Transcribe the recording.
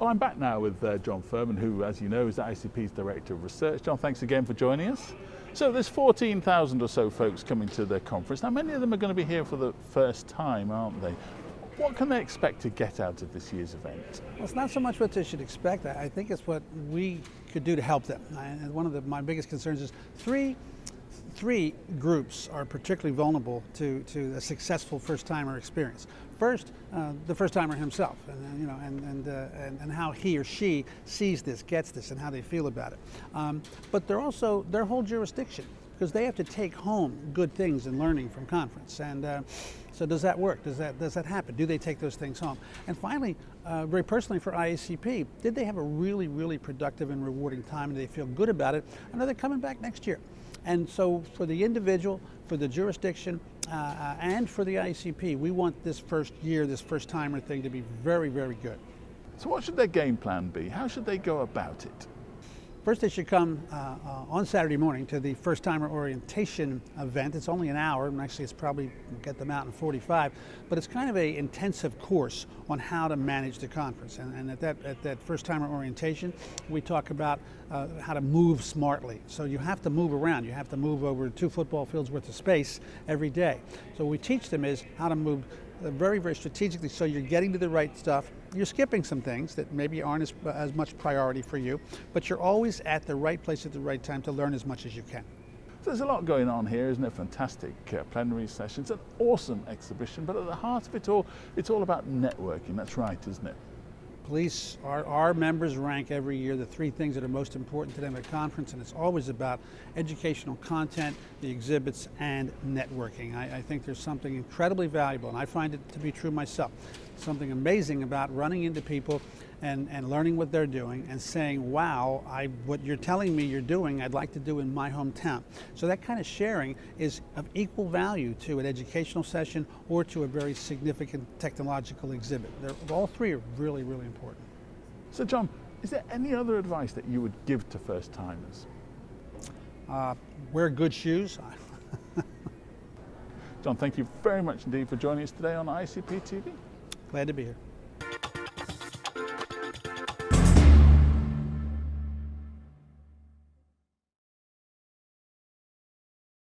Well, I'm back now with John Firman, who, as you know, is IACP's Director of Research. John, thanks again for joining us. So there's 14,000 or so folks coming to the conference. Now, many of them are going to be here for the first time, aren't they? What can they expect to get out of this year's event? Well, it's not so much what they should expect. I think it's what we could do to help them. And one of my biggest concerns is three groups are particularly vulnerable to a successful first-timer experience. First, the first-timer himself, and how he or she sees this, gets this, and how they feel about it. But they're also their whole jurisdiction, because they have to take home good things and learning from conference. And so does that work? Does that happen? Do they take those things home? And finally, very personally for IACP, did they have a really, really productive and rewarding time, and do they feel good about it? And are they coming back next year? And so for the individual, for the jurisdiction, and for the IACP, we want this first year, this first-timer thing to be very, very good. So what should their game plan be? How should they go about it? First, they should come on Saturday morning to the first-timer orientation event. It's only an hour, and actually it's probably get them out in 45, but it's kind of an intensive course on how to manage the conference. And at that first-timer orientation, we talk about how to move smartly. So you have to move around. You have to move over 2 football fields worth of space every day. So what we teach them is how to move very, very strategically, so you're getting to the right stuff. You're skipping some things that maybe aren't as much priority for you, but you're always at the right place at the right time to learn as much as you can. So there's a lot going on here, isn't it? Fantastic plenary sessions, an awesome exhibition, but at the heart of it all, it's all about networking. That's right, isn't it? Police, our members rank every year the 3 things that are most important to them at conference, and it's always about educational content, the exhibits, and networking. I think there's something incredibly valuable, and I find it to be true myself. Something amazing about running into people and learning what they're doing and saying, wow, what you're telling me you're doing, I'd like to do in my hometown. So that kind of sharing is of equal value to an educational session or to a very significant technological exhibit. All 3 are really, really important. So John, is there any other advice that you would give to first-timers? Wear good shoes. John, thank you very much indeed for joining us today on IACP TV. Glad to be here.